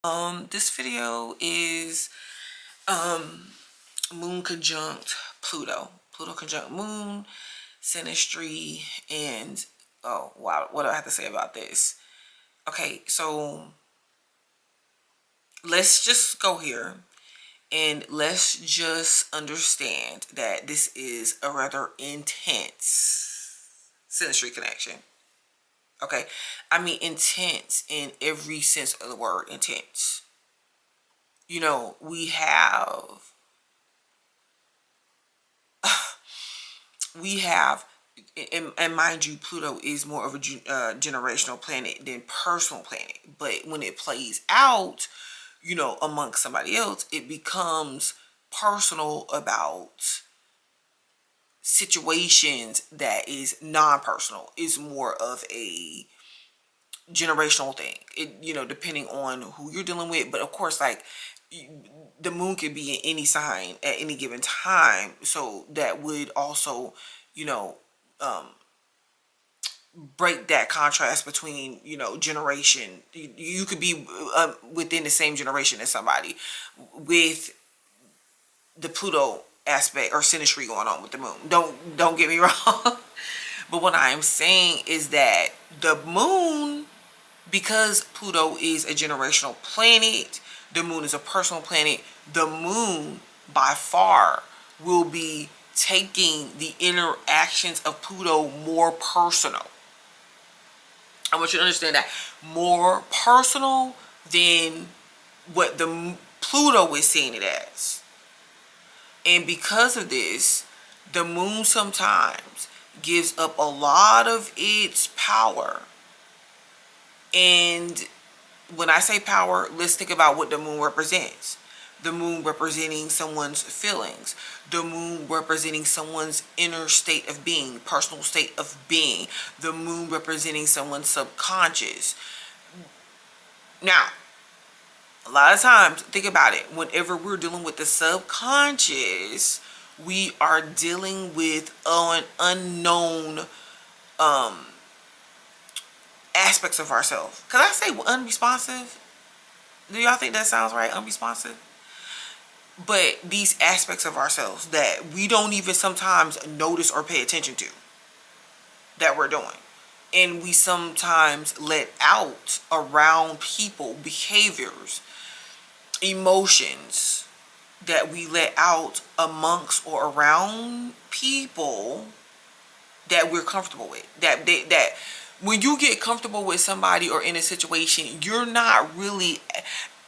This video is Moon conjunct Pluto. Pluto conjunct Moon, Synastry, and oh wow, what do I have to say about this? Okay, so let's just go here and let's just understand that this is a rather intense Synastry connection. Okay, I mean intense in every sense of the word, intense. You know, we have, and mind you, Pluto is more of a generational planet than personal planet. But when it plays out, you know, amongst somebody else, it becomes personal about situations that is non-personal. It's more of a generational thing. It, you know, depending on who you're dealing with. But of course, like, the moon could be in any sign at any given time, so that would also, you know, break that contrast between, you know, generation. You could be within the same generation as somebody with the Pluto aspect or synastry going on with the moon. Don't get me wrong. But what I'm saying is that the moon, because Pluto is a generational planet, the moon is a personal planet, the moon by far will be taking the interactions of Pluto more personal. I want you to understand that. More personal than what the Pluto is seeing it as. And because of this, the moon sometimes gives up a lot of its power. And when I say power, let's think about what the moon represents. The moon representing someone's feelings. The moon representing someone's inner state of being, personal state of being. The moon representing someone's subconscious. Now, a lot of times, think about it, whenever we're dealing with the subconscious, we are dealing with an unknown aspects of ourselves. Could I say unresponsive? Do y'all think that sounds right? Unresponsive? But these aspects of ourselves that we don't even sometimes notice or pay attention to that we're doing. And we sometimes let out around people, behaviors, emotions that we let out amongst or around people that we're comfortable with. That when you get comfortable with somebody or in a situation, you're not really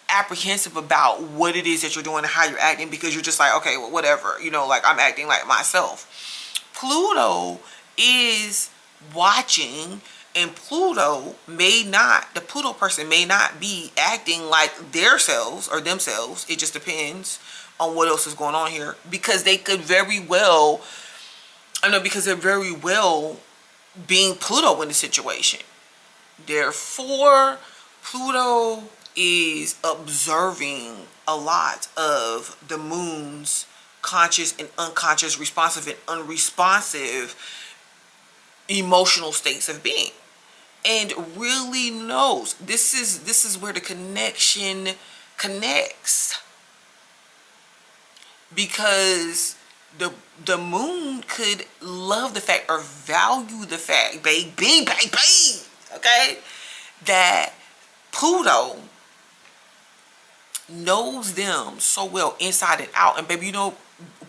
apprehensive about what it is that you're doing and how you're acting, because you're just like, okay, well, whatever, you know, like I'm acting like myself. Pluto is watching, and Pluto may not, the Pluto person may not be acting like their selves or themselves. It just depends on what else is going on here, because they could very well, I know, because they're very well being Pluto in the situation. Therefore, Pluto is observing a lot of the moon's conscious and unconscious, responsive and unresponsive emotional states of being, and really knows this is where the connection connects, because the moon could love the fact or value the fact, baby, okay, that Pluto knows them so well inside and out. And baby, you know,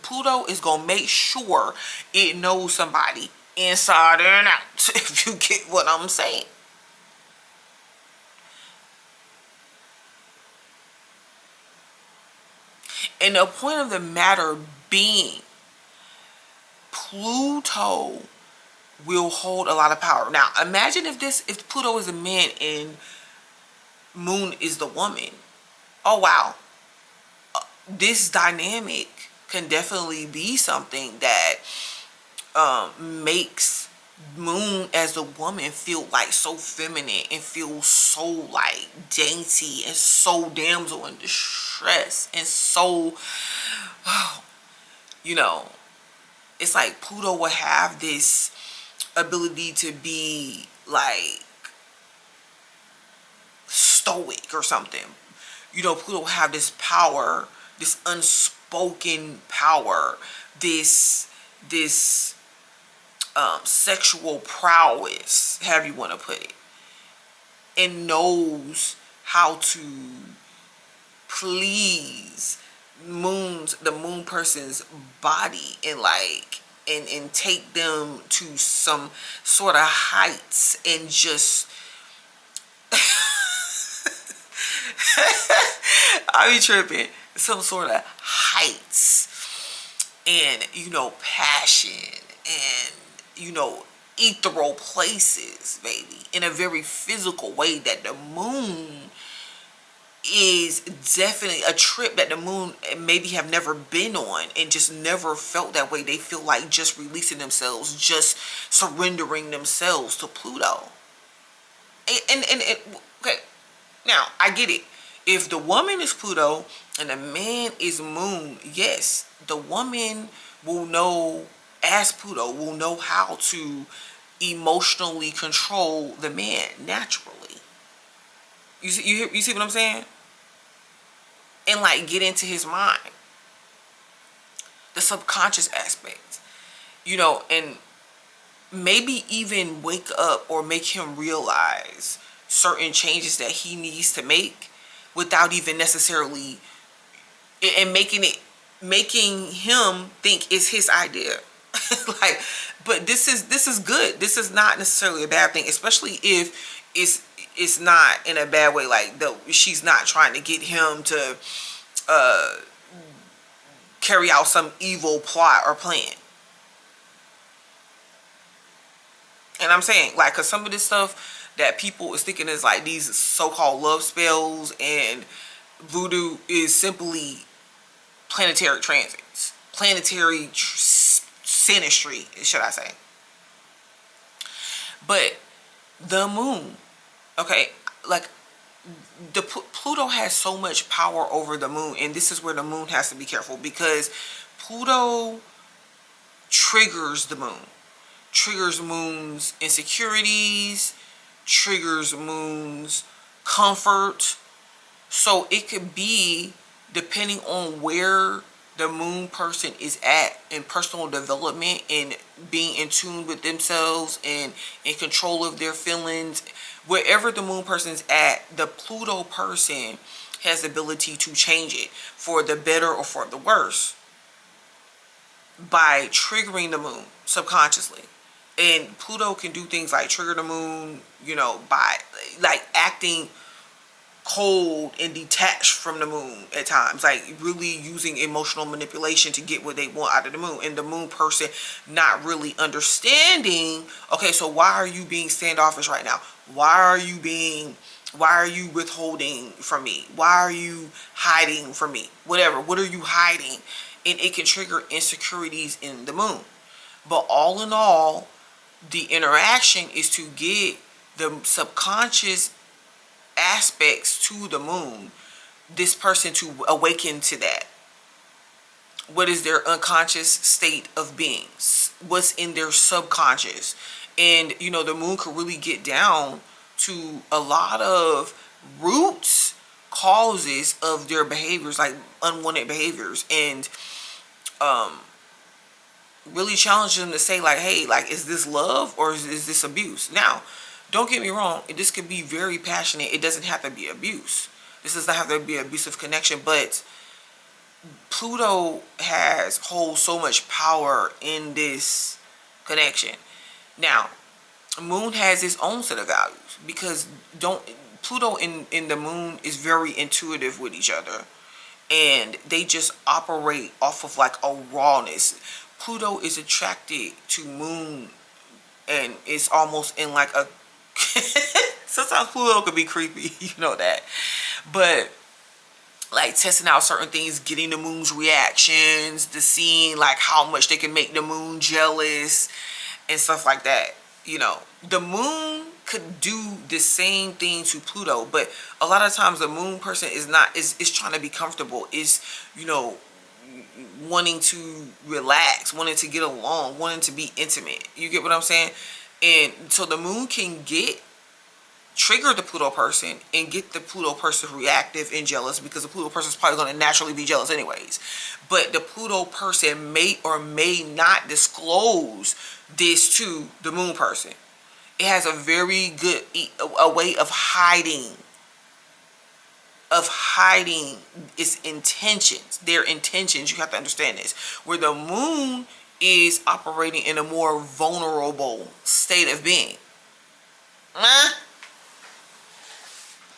Pluto is gonna make sure it knows somebody inside and out, if you get what I'm saying. And the point of the matter being, Pluto will hold a lot of power. Now, imagine if Pluto is a man and Moon is the woman. Oh wow. This dynamic can definitely be something that makes Moon as a woman feel like so feminine and feel so like dainty and so damsel in distress and so, you know, it's like Pluto will have this ability to be like stoic or something, Pluto have this power, this unspoken power, this sexual prowess, however you want to put it, and knows how to please the moon person's body, and and take them to some sort of heights, and just I be tripping, some sort of heights, and passion, and ethereal places, baby, in a very physical way, that the moon is definitely a trip that the moon maybe have never been on, and just never felt that way. They feel like just releasing themselves, just surrendering themselves to Pluto. And okay, now I get it. If the woman is Pluto and the man is moon, yes, the woman will know, as Pluto, will know how to emotionally control the man naturally. You see what I'm saying? And get into his mind, the subconscious aspect, and maybe even wake up or make him realize certain changes that he needs to make, without even necessarily, and making him think it's his idea. But this is good. This is not necessarily a bad thing, especially if it's not in a bad way. She's not trying to get him to carry out some evil plot or plan. And I'm saying, because some of this stuff that people is thinking is these so-called love spells and voodoo is simply planetary transits, planetary synastry, should I say. But the moon, okay, Pluto has so much power over the moon, and this is where the moon has to be careful, because Pluto triggers the moon, triggers moon's insecurities, triggers moon's comfort. So it could be, depending on where the moon person is at in personal development, and being in tune with themselves, and in control of their feelings, wherever the moon person is at, the Pluto person has the ability to change it for the better or for the worse by triggering the moon subconsciously. And Pluto can do things like trigger the moon, by acting cold and detached from the moon at times, really using emotional manipulation to get what they want out of the moon, and the moon person not really understanding, okay, so why are you being standoffish right now? Why are you withholding from me? Why are you hiding from me? Whatever, what are you hiding? And it can trigger insecurities in the moon. But all in all, the interaction is to get the subconscious aspects to the moon, this person to awaken to that. What is their unconscious state of being? What's in their subconscious? And the moon could really get down to a lot of roots, causes of their behaviors, unwanted behaviors, and really challenge them to say, hey, is this love or is this abuse? Now, don't get me wrong, this could be very passionate. It doesn't have to be abuse. This does not have to be an abusive connection, but Pluto holds so much power in this connection. Now, moon has its own set of values, because Pluto and the moon is very intuitive with each other, and they just operate off of a rawness. Pluto is attracted to moon, and it's almost in a sometimes Pluto could be creepy, that, but testing out certain things, getting the moon's reactions, the seeing how much they can make the moon jealous and stuff like that. The moon could do the same thing to Pluto, but a lot of times the moon person is trying to be comfortable, is wanting to relax, wanting to get along, wanting to be intimate. You get what I'm saying? And so the moon can get trigger the Pluto person and get the Pluto person reactive and jealous, because the Pluto person is probably going to naturally be jealous anyways. But the Pluto person may or may not disclose this to the moon person. It has a very good a way of hiding its intentions, their intentions. You have to understand this. Where the moon is operating in a more vulnerable state of being.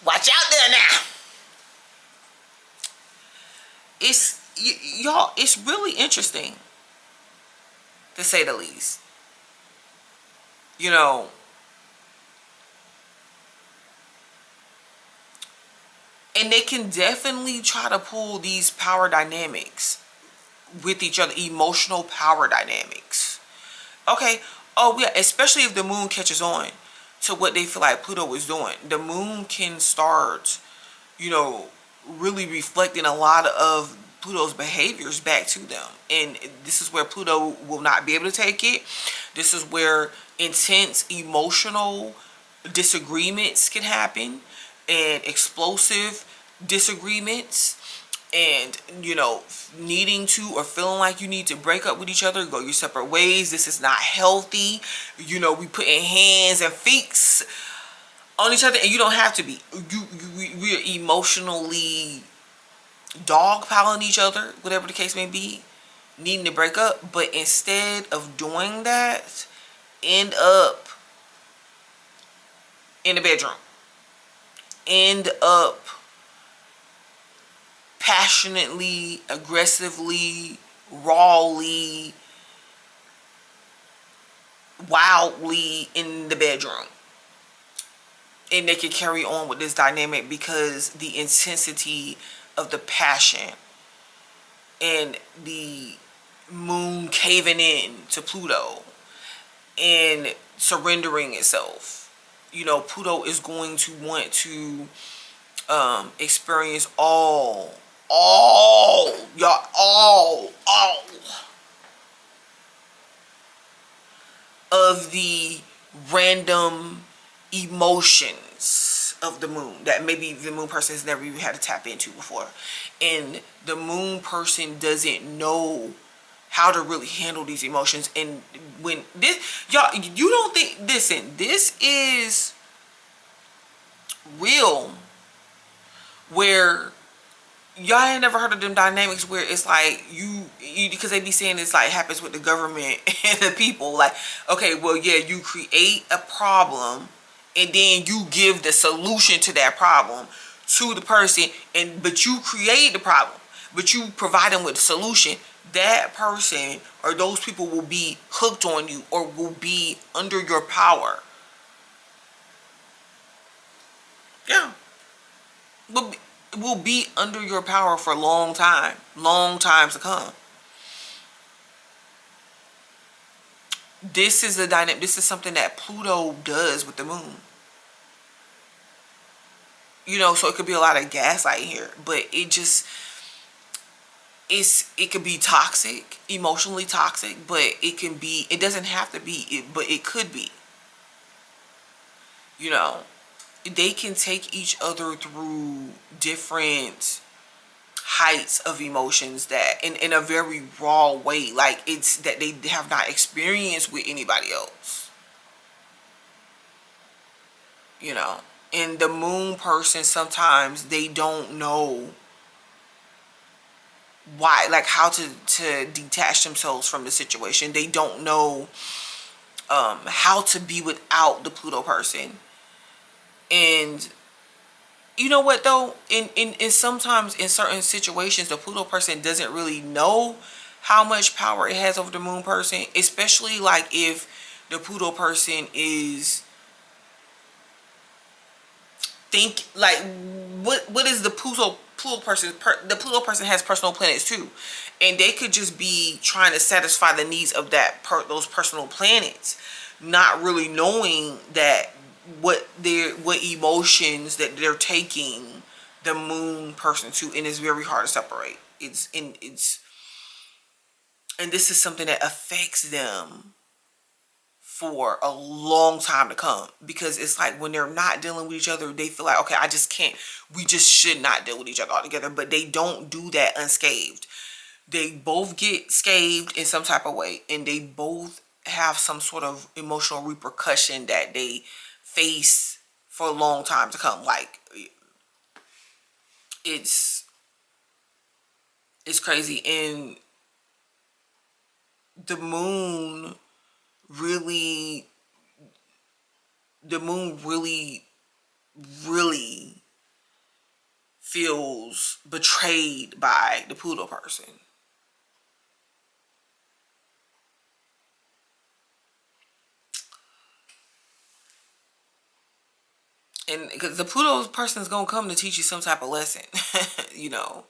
Watch out there now. Y'all, it's really interesting, to say the least. You know, and they can definitely try to pull these power dynamics with each other, emotional power dynamics. Okay. Oh yeah, especially if the moon catches on to what they feel like Pluto is doing. The moon can start, really reflecting a lot of Pluto's behaviors back to them. And this is where Pluto will not be able to take it. This is where intense emotional disagreements can happen, and explosive disagreements, and needing to or feeling like you need to break up with each other, go your separate ways. This is not healthy. We putting hands and feet on each other, and you don't have to be. We're emotionally dogpiling each other, whatever the case may be, needing to break up. But instead of doing that, end up in the bedroom, end up passionately, aggressively, rawly, wildly in the bedroom. And they can carry on with this dynamic because the intensity of the passion and the moon caving in to Pluto and surrendering itself. Pluto is going to want to experience all of the random emotions of the moon that maybe the moon person has never even had to tap into before. And the moon person doesn't know how to really handle these emotions. And when this, y'all, you don't think, listen, this is real, where y'all ain't never heard of them dynamics where it's like you because they be saying it's like happens with the government and the people. Like, okay, well, yeah, you create a problem and then you give the solution to that problem to the person, but you create the problem, but you provide them with a solution. That person or those people will be hooked on you or will be under your power. Yeah. Will be under your power for a long times to come. This is the dynamic. This is something that Pluto does with the moon. So it could be a lot of gaslighting here, but it could be toxic, emotionally toxic, but it doesn't have to be, but it could be. They can take each other through different heights of emotions that in a very raw way, like it's that they have not experienced with anybody else. And the moon person, sometimes they don't know why, like how to detach themselves from the situation. They don't know how to be without the Pluto person. And you know what though, in sometimes in certain situations, the Pluto person doesn't really know how much power it has over the moon person, especially like if the Pluto person is what is the Pluto person? The Pluto person has personal planets too, and they could just be trying to satisfy the needs of those personal planets, not really knowing that what emotions that they're taking the moon person to, and it's very hard to separate. And this is something that affects them for a long time to come, because it's like when they're not dealing with each other, they feel like, okay, I just can't, we just should not deal with each other altogether. But they don't do that unscathed. They both get scathed in some type of way, and they both have some sort of emotional repercussion that they face for a long time to come. Like, it's crazy. And the moon really, really feels betrayed by the Pluto person. And because the Pluto person is going to come to teach you some type of lesson, you know.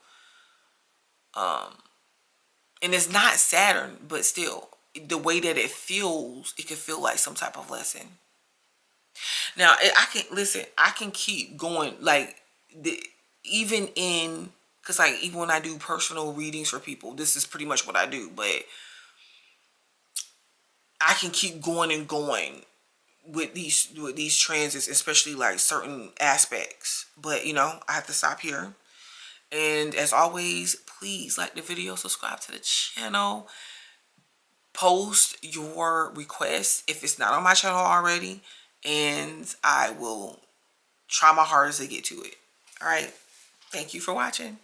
And it's not Saturn, but still, the way that it feels, it can feel like some type of lesson. Now, I can keep going, like, even in, because, like, even when I do personal readings for people, this is pretty much what I do, but I can keep going and going with these transits, especially like certain aspects. But, you know, I have to stop here. And as always, please like the video, subscribe to the channel, post your requests if it's not on my channel already, and I will try my hardest to get to it. All right. Thank you for watching.